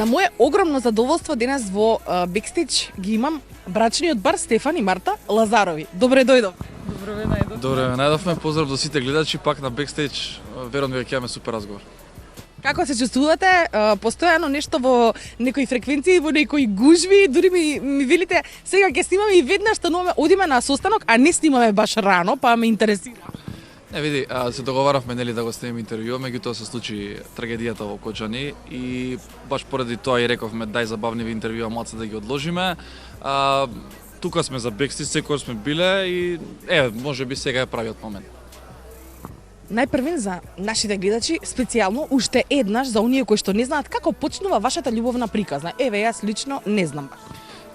мое огромно задоволство денес во бекстејдж ги имам брачниот бар Стефан и Марта Лазарови. Добре дојдов. Добро ве најдовме. Добре ве најдовме, поздрав до сите гледачи, пак на бекстејдж, верувам дека ќе имаме супер разговор. Како се чувствувате? Постојано нешто во некои фреквенции, во некои гужви, дури ми велите сега ќе снимаме и веднаш стануваме, одиме на состанок, а не снимаме баш рано, па ме интересира. Не, види, се договаравме нели да го снимиме интервју, меѓутоа се случи трагедијата во Кочани и баш поради тоа и рековме дај забавниви интервјуа малце да ги одложиме. Тука сме за бекстејдж, секогаш сме биле и можеби сега е правиот момент. Најпрвен за нашите гледачи, специјално уште еднаш за оние кои што не знаат како почнува вашата љубовна приказна. Еве, јас лично не знам баш.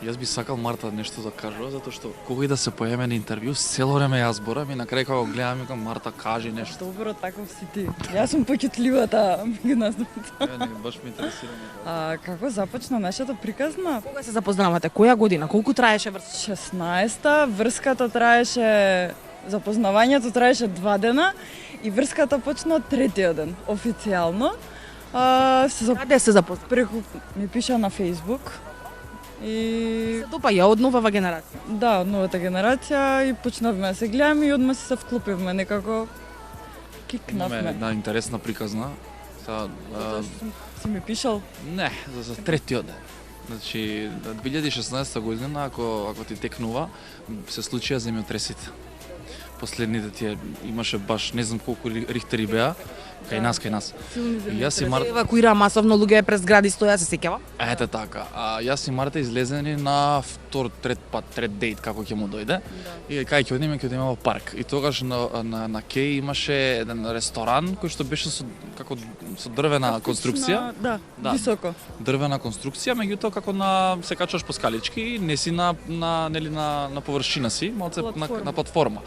Јас би сакал Марта нешто да кажува, затоа што кога и да се појавиме на интервју, цело време јас зборам и на крај кога го гледам и кажам Марта кажи нешто. Добро, таков си ти. Јас сум поќутливата меѓу нас двајца. Не, баш ме интересира. Како започна нашата приказна? Кога се запознавате? Која година? Колку траеше врска? 16-та, врската траеше, запознавањето траеше 2 дена и врската почна 3-тиот ден, официјално. Каде се запозна? Преку ми пиша на Facebook. И Допаја од новава генерација. да, од новата генерација и почнавме да се гледаме и одма се вклопивме некако. Кикнавме. Имаме една интересна приказна. Си ми пишал? Не, за третиот ден. Значи, 2016 година, ако ти текнува, се случија земјотресите. Последните тие имаше баш не знам колку рихтери беа, кај нас. И јас и Марта Евакуира масовно луѓе през гради стоја, се сеќава? Ете така. Јас и Марта излезени на трет дејт како ќе му дојде. И кај ќе одиме во парк. И тогаш на Кеј имаше еден ресторан кој што беше со дрвена конструкција. Да, високо. Дрвена конструкција, меѓутоа како се качуваш по скалички, не си на површина си, малце на платформа.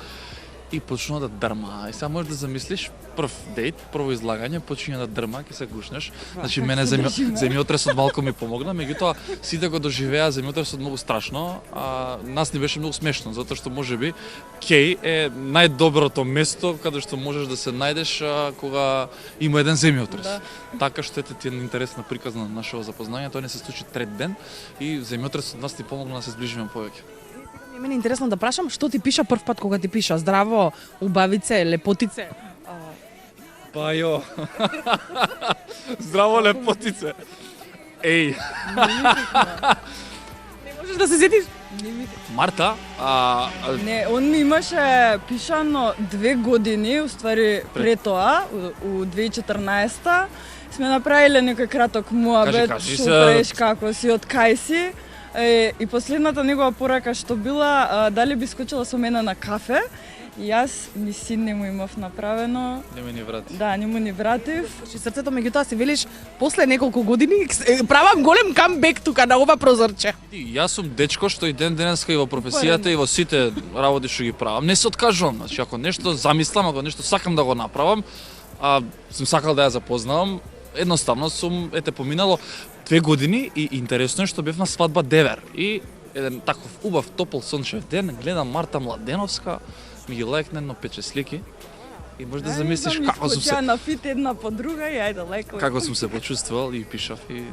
И почнува да дрма. И сега можеш да замислиш прв дејт, прво излагање, почиња да дрма, ќе се гушнеш. Значи мене земјотресот малку ми помогна, меѓутоа сите го доживеа земјотресот многу страшно, а нас ни беше многу смешно, затоа што можеби Кеј е најдоброто место каде што можеш да се најдеш кога има еден земјотрес. Да. Така што ете ти е интересна приказна на нашето запознање, тоа не се случи трет ден и земјотресот нас ни помогна да се зближиме повеќе. Мене е интересно да прашам, што ти пиша прв пат кога ти пиша? Здраво, убавице, лепотице? Па јо. Здраво, лепотице. Еј. Не можеш да се сетиш? Марта, Не, он ми имаше пишано 2 години, уствари пред тоа, у 2014-та, сме направиле некој краток муабет, Кажи што се. правиш, како си, од кај си. И последната негова порака што била, дали би скочила со мене на кафе, и јас ни син не му имав направено. не ме ни врати. Да, не му ни вратив. Значи срцето меѓутоа си велиш после неколку години правам голем камбек тука на ова прозорче. Јас сум дечко што и ден денеска и во професијата и во сите работи што ги правам. Не се откажувам, значи ако нешто замислам, ако нешто сакам да го направам, сум сакал да ја запознавам, едноставно сум поминало 2 години и интересно е што бев на свадба Девер и еден таков убав топол сончев ден гледам Марта Младеновска, ми ги лајкна едно 5-6 слики и можеш да замислиш како сум се на фит една по друга и ајде лајкој. како сум се почувствувал и пишав и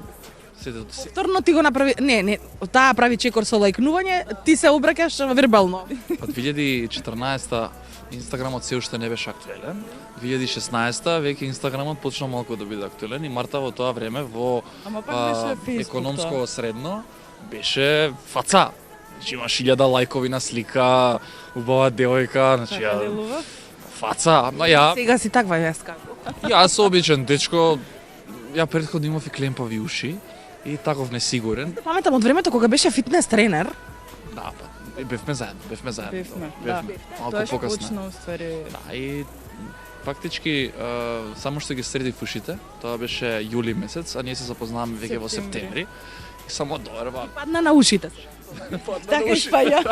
сето се. Повторно ти го направи, не, таа прави чекор со лајкнување, ти се обраќаш вербално. Од 2014-та Инстаграмот се уште не беше актуелен. 2016-та веќе Инстаграмот почна малку да биде актуелен и Марта во тоа време во Ама пак беше Facebook економско средно беше фаца. Значи има 1000 лајкови на слика, убава девојка, значи Така делува? фаца, ама ја Сега си таква јас кажу. јас обичен дечко, ја претходно имав и клемпави уши и таков несигурен. Паметам од времето кога беше фитнес тренер. Да, бевме заедно. Да. Малку Тоа што покасно. почна уствари. Да, и фактички само што ги средив ушите, тоа беше јули месец, а ние се запознаваме веќе во септември. И само доерва. Падна на ушите. Така испаја.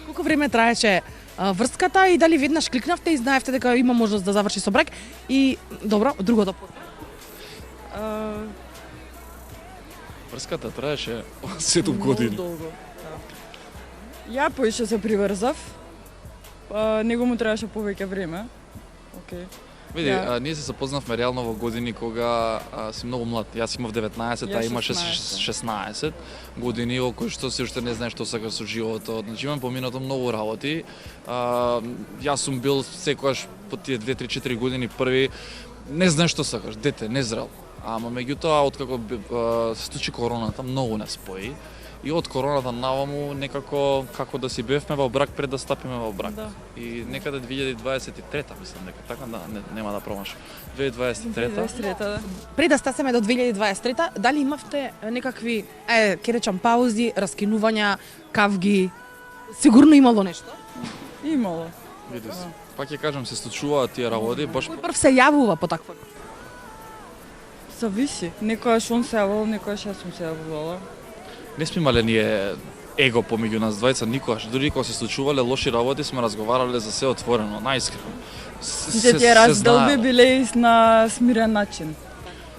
Колку време траеше врската и дали веднаш кликнавте и знаевте дека има можност да заврши со брак и добро, другото Врската траеше 7 години. Многу долго. Ја поише се приврзав. Него му требаше повеќе време. Океј. Види, ние се запознавме реално во години кога си многу млад. Јас имав 19, а имаше 16 години, во кои што се уште не знаеш што сакаш со животот. Значи имам поминато многу работи. Јас сум бил секогаш по тие 2-3-4 години први, не знаеш што сакаш, дете, незрел. Ама меѓутоа откако се случи короната, многу не спои. И од короната наваму некако како да си бевме во брак пред да стапиме во брак. Да. И некаде 2023-та мислам дека така да нема да промашам. 2023-та. Да. Пред да стасеме до 2023-та, дали имавте некакви, ќе речам, паузи, раскинувања, кавги? Сигурно имало нешто? Имало. Види се. Пак ќе кажам, се случуваат тие работи, баш Кој прв се јавува по такво? Зависи. Некојаш он се јавувал, некојаш јас сум се јавувала. не сме имале ние его помеѓу нас двајца никогаш. Дури кога се случувале лоши работи сме разговарале за се отворено, најискрено. Тие разделби биле на смирен начин.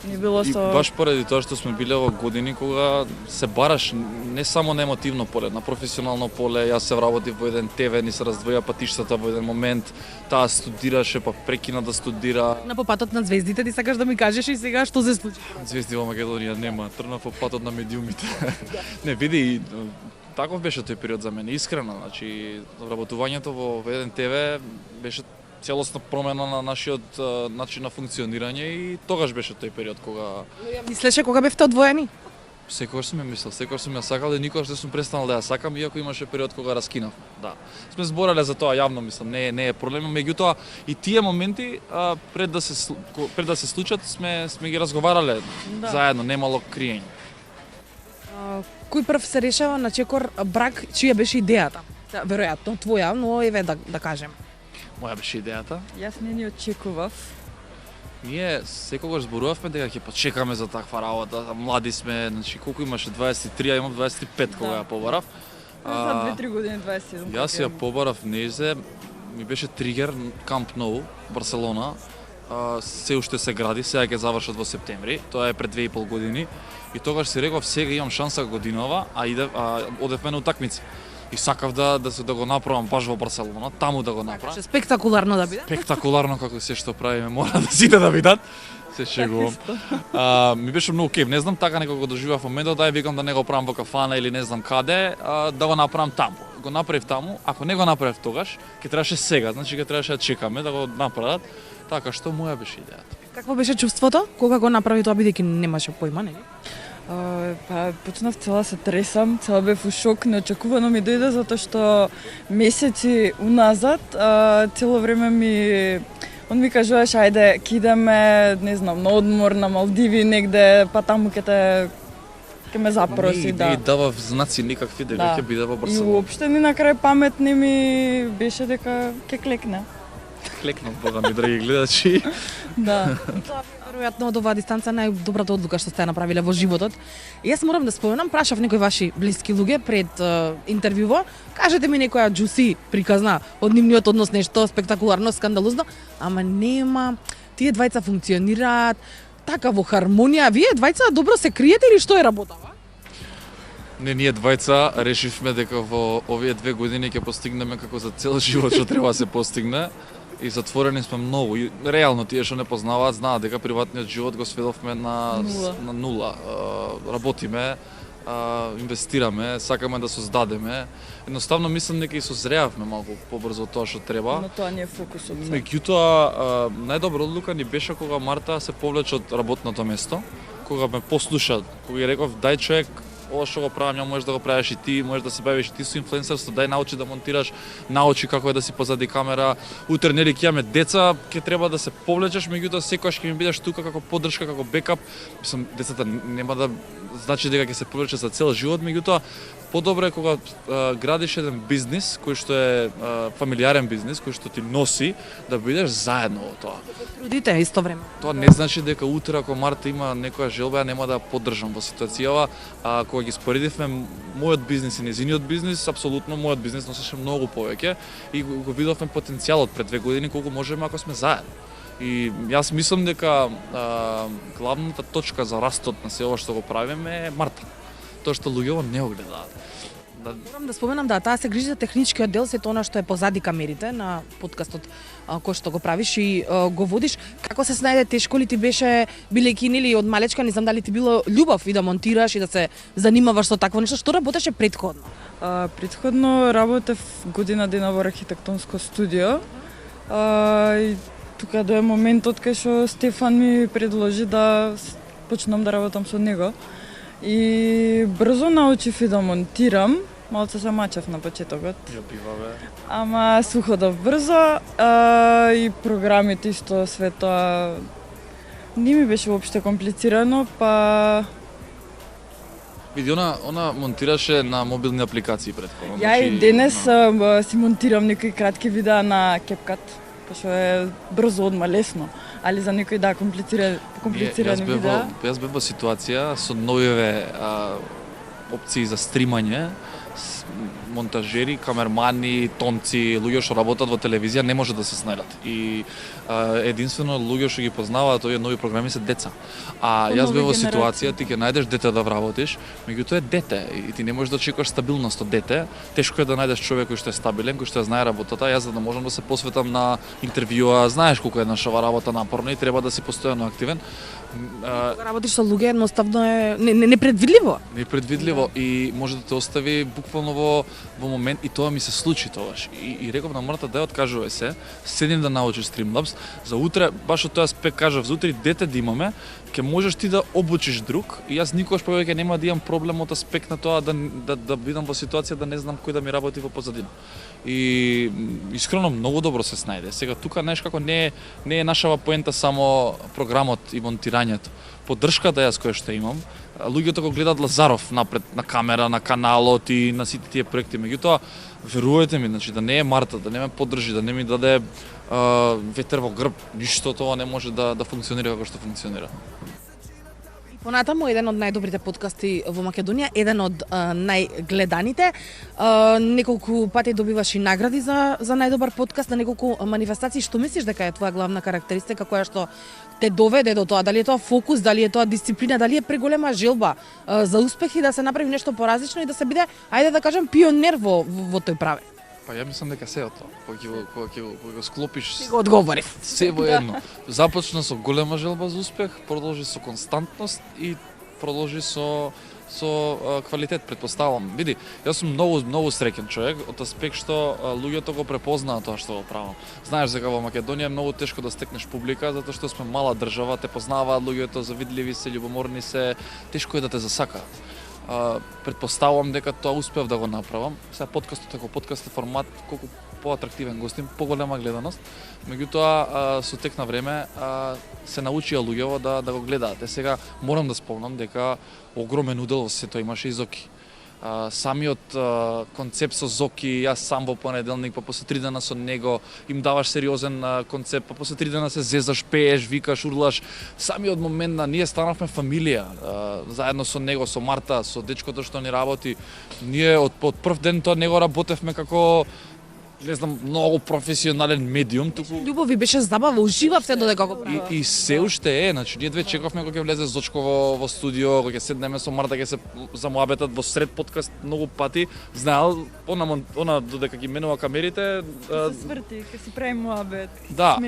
Не било И со... баш поради тоа што сме биле во години кога се бараш не само на емотивно поле, на професионално поле. Јас се вработив во еден ТВ, ни се раздвоја патиштата во еден момент. Таа студираше, па прекина да студира. На попатот на звездите ти сакаш да ми кажеш и сега што се случи? Звезди во Македонија нема, тргнав по патот на медиумите. Не, види, таков беше тој период за мене, искрено. Значи, вработувањето во еден ТВ беше целосна промена на нашиот начин на функционирање и тогаш беше тој период кога Мислеше кога бевте одвоени? секогаш сум ја мислел, секогаш сум ја сакал и никогаш не сум престанал да ја сакам, иако имаше период кога раскинав. Да. Сме збореле за тоа јавно, мислам, не е проблем, меѓутоа и тие моменти пред да се случат сме ги разговарале заедно, немало криење. Кој прв се решава на чекор брак, чија беше идејата? Веројатно твоја, но еве да кажем. Моја беше идејата. Јас не ни очекував. Ние секогаш зборувавме дека ќе почекаме за таква работа, млади сме, значи колку имаше 23, а имам 25 кога ја побарав. За 2-3 години 27. Јас ја побарав нејзе, ми беше тригер Камп Ноу, Барселона. Се уште се гради, сега ќе завршат во септември. Тоа е пред 2,5 години. И тогаш си реков сега имам шанса годинова, одевме на утакмици. И сакав да го направам баш во Барселона, таму да го направам. Ше спектакуларно да биде. Спектакуларно како се што правиме, мора да сите да видат. Се шегувам. Ми беше многу кеф, не знам така некако го доживав моментот, дај викам да не го правам во кафана или не знам каде, да го направам таму. Го направив таму, ако не го направив тогаш, ќе требаше сега, значи ќе требаше да чекаме да го направат. Така што моја беше идејата. Какво беше чувството кога го направи тоа бидејќи немаше појма, нели? Па почнав цела се тресам, цела бев у шок, неочекувано ми дојде затоа што месеци уназад цело време он ми кажуваш ајде ќе идеме, не знам, на одмор на Малдиви негде, па таму ќе ме запроси, да. Не давав знаци никакви дека ќе биде во И Барселона. уопште ни на крај памет не ми беше дека ќе клекне. Клекнав, бога ми, драги гледачи. Да. Веројатно од оваа дистанца најдобрата одлука што сте направиле во животот. И јас морам да споменам, прашав некои ваши блиски луѓе пред интервјуво, кажете ми некоја џуси приказна од нивниот однос, нешто спектакуларно, скандалозно, ама нема. Тие двајца функционираат така во хармонија. Вие двајца добро се криете или што е работава? Не, ние двајца решивме дека во овие 2 години ќе постигнеме како за цел живот што треба да се постигне. И затворени сме многу. И реално тие што не познаваат знаат дека приватниот живот го сведовме на нула. Работиме, инвестираме, сакаме да создадеме. Едноставно мислам дека и созреавме малку побрзо тоа што треба. Но тоа не е фокусот. Меѓутоа, најдобра одлука ни беше кога Марта се повлече од работното место, кога ме послуша, кога ја реков дај човек ова што го правам, ја можеш да го правиш и ти, можеш да се бавиш и ти со инфлуенсерство, дај научи да монтираш, научи како е да си позади камера. Утре нели ќе имаме деца, ќе треба да се повлечеш, меѓутоа секогаш ќе ми бидеш тука како поддршка, како бекап. Мислам, децата нема да значи дека ќе се повлече за цел живот, меѓутоа подобро е кога градиш еден бизнис кој што е фамилиарен бизнис, кој што ти носи да бидеш заедно во тоа. Трудите исто време. Тоа не значи дека утре ако Марта има некоја желба, ја нема да ја поддржам во ситуацијава. Кога ги споредивме мојот бизнис и незиниот бизнис, апсолутно мојот бизнис носеше многу повеќе и го видовме потенцијалот пред 2 години колку можеме ако сме заедно. И јас мислам дека главната точка за растот на се ова што го правиме е Марта. Тоа што луѓето не го гледаат. Морам да споменам да таа се грижи за техничкиот дел, сето она што е позади камерите на подкастот кој што го правиш и го водиш. Како се снајде тешко ли ти беше, билејќи нели од малечка, не знам дали ти било љубов и да монтираш и да се занимаваш со такво нешто, што работеше претходно? Претходно работев година дена во архитектонско студио. И тука до моментот кај што Стефан ми предложи да почнам да работам со него. И брзо научив и да монтирам. Малце се мачев на почетокот. Ја бива бе. Ама се уходов брзо и програмите исто све тоа не ми беше воопште комплицирано, па Види, она монтираше на мобилни апликации претходно. ја и денес си монтирам некои кратки видеа на CapCut, пошто е брзо, одма, лесно, али за некои комплицирани видеа. Јас бев во ситуација со новиве опции за стримање, монтажери, камермани, тонци, луѓе што работат во телевизија не може да се снајдат. И единствено луѓе што ги познаваат овие нови програми се деца. А јас бев во ситуација ти ќе најдеш дете да вработиш, меѓутоа е дете и ти не можеш да очекуваш стабилност од дете. Тешко е да најдеш човек кој што е стабилен, кој што ја знае работата. Јас за да можам да се посветам на интервјуа, знаеш колку е нашава работа напорна и треба да си постојано активен. Кога работиш со луѓе, едноставно е непредвидливо. Непредвидливо и може да те остави буквално во момент и тоа ми се случи тогаш. И реков на мојата да откажувај се, седим да научиш Streamlabs, за утре баш од тој аспект кажав, за утре дете да имаме, ќе можеш ти да обучиш друг и јас никогаш повеќе нема да имам проблем од аспект на тоа да бидам во ситуација да не знам кој да ми работи во позадина. И искрено многу добро се снајде. Сега тука знаеш како не е нашава поента само програмот и монтирањето. Поддршката јас која што имам, луѓето го гледаат Лазаров напред на камера, на каналот и на сите тие проекти. Меѓутоа, верувајте ми, значи да не е Марта, да не ме поддржи, да не ми даде ветер во грб, ништо тоа не може да функционира како што функционира. Понатаму еден од најдобрите подкасти во Македонија, еден од најгледаните. Неколку пати добиваш и награди за најдобар подкаст, на неколку манифестации. Што мислиш дека е твоја главна карактеристика која што те доведе до тоа? Дали е тоа фокус, дали е тоа дисциплина, дали е преголема желба за успех и да се направи нешто поразлично и да се биде, ајде да кажем, пионер во тој правец? Па ја мислам дека се е тоа. Кога ќе го склопиш, ти го одговорив. Се во едно. Започна со голема желба за успех, продолжи со константност и продолжи со квалитет, претпоставам. Види, јас сум многу среќен човек од аспект што луѓето го препознаат тоа што го правам. Знаеш дека во Македонија е многу тешко да стекнеш публика затоа што сме мала држава, те познаваат луѓето, завидливи се, љубоморни се, тешко е да те засакаат. Претпоставувам дека тоа успев да го направам. Сега подкастот како подкаст е формат колку поатрактивен гостин, поголема гледаност. Меѓутоа со тек на време се научија луѓето да го гледаат. Сега морам да спомнам дека огромен удел во сето имаше и Зоки. Самиот концепт со Зоки, јас сам во понеделник, па после 3 дена со него им даваш сериозен концепт, па после 3 дена се зезаш, пееш, викаш, урлаш. Самиот момент на ние станавме фамилија, заедно со него, со Марта, со дечкото што ни работи. Ние од прв ден тоа него работевме како не знам, многу професионален медиум, туку љубов ви беше забава, уживав се додека го правев. И се уште е, значи ние две чекавме кога ќе влезе Зочко во студио, кога ќе седнеме со Марта, ќе се замуабетат во сред подкаст многу пати. Знаел, она додека ги менува камерите, се сврти, ќе си прави муабет. Да.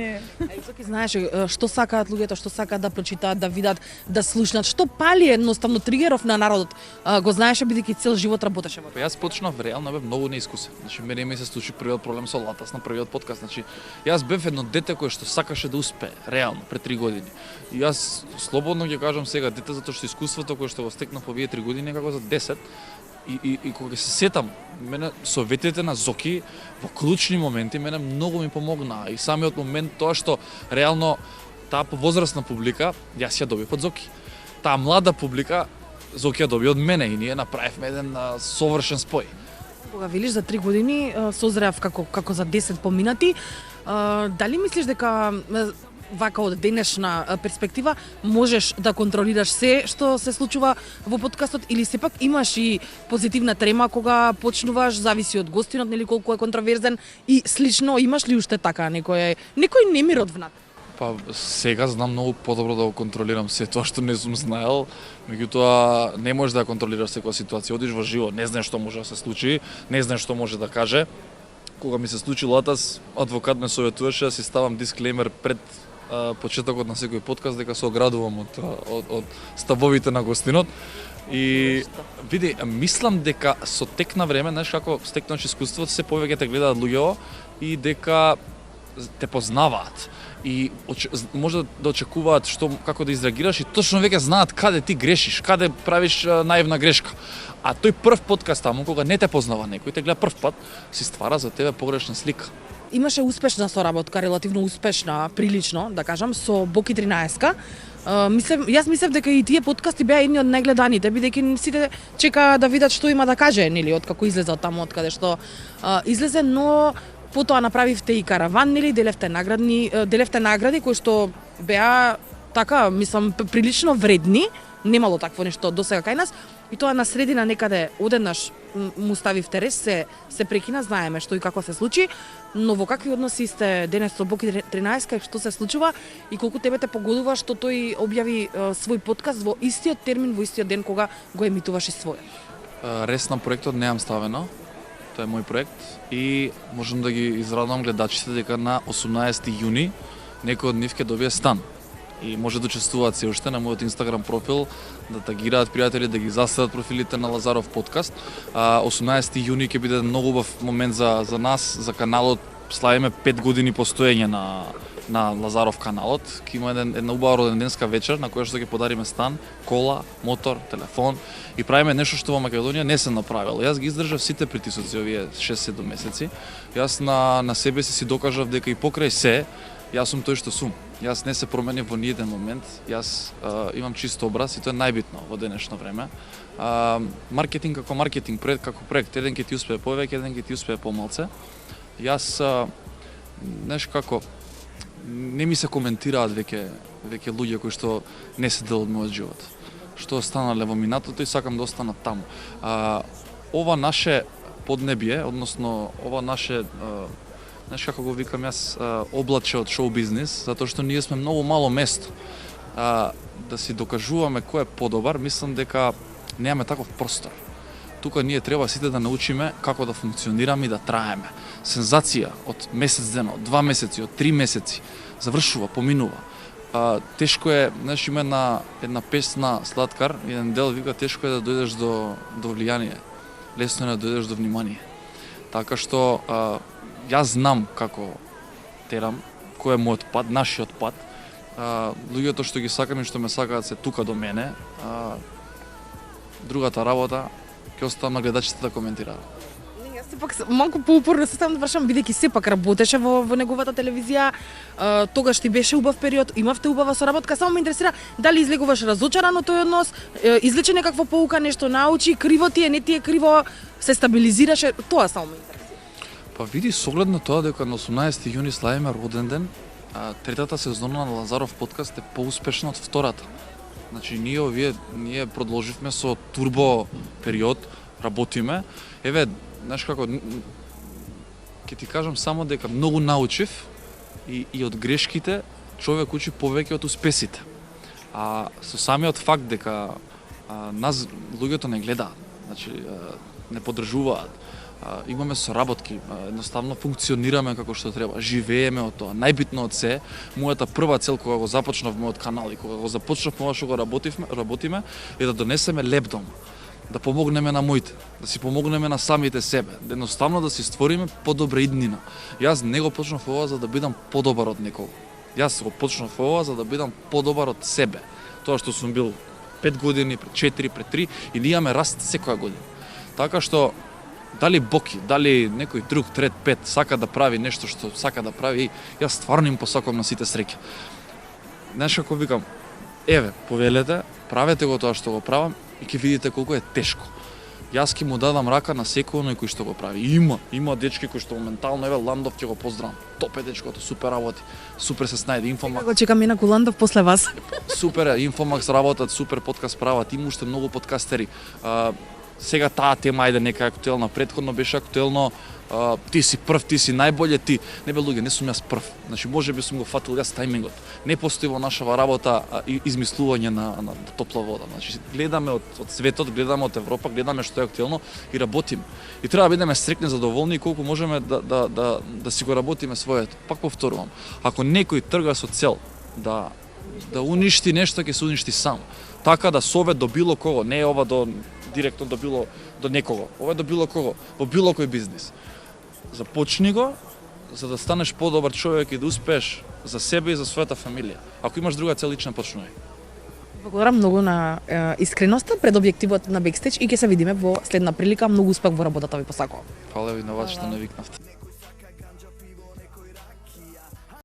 Зоки знаеше што сакаат луѓето, што сакаат да прочитаат, да видат, да слушнат, што пали едноставно тригеров на народот. Го знаеше бидејќи цел живот работеше во тоа. Јас почнав реално бев многу неискусен. Значи мене ми се случи првиот проблем со Латас на првиот подкаст. Значи јас бев едно дете кое што сакаше да успее, реално пред 3 години. И јас слободно ќе кажам сега дете затоа што искуството кое што го стекнав овие 3 години како за 10 и кога се сетам, мене советите на Зоки во клучни моменти мене многу ми помогнаа и самиот момент тоа што реално таа повозрасна публика јас ја добив од Зоки. Таа млада публика Зоки ја доби од мене и ние направивме еден совршен спој. Кога велиш за 3 години созреав како за 10 поминати, дали мислиш дека вака од денешна перспектива можеш да контролираш се што се случува во подкастот или сепак имаш и позитивна трема кога почнуваш, зависи од гостинот, нели колку е контроверзен и слично, имаш ли уште така некој немир од внатре? Па сега знам многу подобро да го контролирам се тоа што не сум знаел, меѓутоа не можеш да ја контролираш секоја ситуација. Одиш во живот, не знаеш што може да се случи, не знаеш што може да каже. Кога ми се случи латас, адвокат ме советуваше да си ставам дисклеймер пред почетокот на секој подкаст дека се оградувам од ставовите на гостинот. И види, мислам дека со тек на време, знаеш како стекнуваш искуството, се повеќе те гледаат луѓето и дека те познаваат и може да очекуваат како да изреагираш и точно веќе знаат каде ти грешиш, каде правиш наивна грешка. А тој прв подкаст таму кога не те познава некој, те гледа прв пат, си ствара за тебе погрешна слика. Имаше успешна соработка, релативно успешна, прилично, да кажам, со Боки 13-ка. Јас мислев дека и тие подкасти беа едни од најгледаните, бидејќи сите чекаа да видат што има да каже, нели, од како излезе од таму, од каде што излезе, но потоа направивте и караван, нели, делевте награди кои што беа така, мислам, прилично вредни, немало такво нешто досега кај нас, и тоа на средина некаде одеднаш му ставивте рез, се прекина, знаеме што и како се случи, но во какви односи сте денес со Боки 13, што се случува и колку тебе те погодува што тој објави свој подкаст во истиот термин, во истиот ден кога го емитуваш и својот? Рез на проектот неам ставено. Тоа е мој проект и можам да ги израдам гледачите дека на 18 јуни некој од нив ќе добие стан. И може да учествуваат се уште на мојот Инстаграм профил, да тагираат пријатели, да ги заседат профилите на Лазаров подкаст. 18 јуни ќе биде многу убав момент за нас, за каналот. Славиме 5 години постоење на Лазаров каналот. Ќе има една убава роденденска вечер на која што ќе подариме стан, кола, мотор, телефон и правиме нешто што во Македонија не се направило. Јас ги издржав сите притисоци овие 6-7 месеци. Јас на себе си докажав дека и покрај се, јас сум тој што сум. Јас не се променив во ниеден момент. Јас имам чист образ и тоа е најбитно во денешно време. Маркетинг како маркетинг, проект како проект, еден ќе ти успее повеќе, еден ќе ти успее помалце. Јас знаеш како не ми се коментираат веќе луѓе кои што не се дел од мојот живот. Што останале во минатото и сакам да останат таму. Ова наше поднебие, односно ова наше знаеш како го викам јас, облаче од шоу бизнис, затоа што ние сме многу мало место. Да си докажуваме кој е подобар, мислам дека немаме таков простор. Тука ние треба сите да научиме како да функционираме и да траеме. Сензација од месец дена, од 2 месеци, од 3 месеци, завршува, поминува. Тешко е, знаеш, има една песна Сладкар, еден дел вика тешко е да дојдеш до влијание, лесно е да дојдеш до внимание. Така што јас знам како терам, кој е мојот пат, нашиот пат. Луѓето што ги сакам и што ме сакаат се тука до мене. Другата работа ќе оставам на гледачите да коментираат. Јас сепак малку поупорно се ставам да вршам, бидејќи сепак работеше во неговата телевизија, тогаш ти беше убав период, имавте убава соработка, само ме интересира дали излегуваш разочаран од тој однос, извлече некаква поука, нешто научи, криво ти е, не ти е криво, се стабилизираше, тоа само ме интересира. Па види, со оглед на тоа дека на 18 јуни славиме роден ден, третата сезона на Лазаров подкаст е поуспешна од втората. Значи ние продолживме со турбо период, работиме. Еве, знаеш како, ќе ти кажам само дека многу научив и од грешките човек учи повеќе од успесите. Со самиот факт дека нас луѓето не гледаат, значи не поддржуваат, имаме соработки, едноставно функционираме како што треба, живееме од тоа. Најбитно од се, мојата прва цел кога го започнав мојот канал и кога го започнав ова што го работиме е да донесеме леп дом, да помогнеме на моите, да си помогнеме на самите себе, едноставно да си створиме подобра иднина. Јас не го почнав ова за да бидам подобар од некого. Јас го почнав ова за да бидам подобар од себе. Тоа што сум бил 5 години, пред 4, пред 3 и ние имаме раст секоја година. Така што дали Боки, дали некој друг, трет, пет, сака да прави нешто што сака да прави, јас стварно им посакувам на сите среќа. Знаеш како викам, еве, повелете, правете го тоа што го правам и ќе видите колку е тешко. Јас ќе му дадам рака на секој оној кој што го прави. Има дечки кои што моментално, еве, Ландов ќе го поздравам. Топ е дечкото, супер работи, супер се снајде, Инфомакс. Го чекам Инаку Ландов после вас. Супер е, Инфомакс работат, супер подкаст прават, има уште многу подкастери. Сега таа тема ајде нека е актуелна, претходно беше актуелно ти си прв, ти си најболje, ти. Не бе луѓе, не сум јас прв. Значи можеби сум го фатил јас тајмингот. Не постои во нашава работа измислување на топла вода. Значи гледаме од светот, гледаме од Европа, гледаме што е актуелно и работиме. И треба да бидеме стрекни, задоволни и колку можеме да си го работиме своето. Пак повторувам, ако некој трга со цел да уништи нешто, ќе се уништи сам. Така да совет до било кого, не е ова директно до некого, ова е до било кого, во било кој бизнис. Започни го, за да станеш подобар човек и да успееш за себе и за својата фамилија. Ако имаш друга цел, лично почнувај. Благодарам многу на искреноста пред објективот на Бекстејдж и ќе се видиме во следна прилика. Многу успех во работата ви посакувам. Фала ви на вас што не викнавте.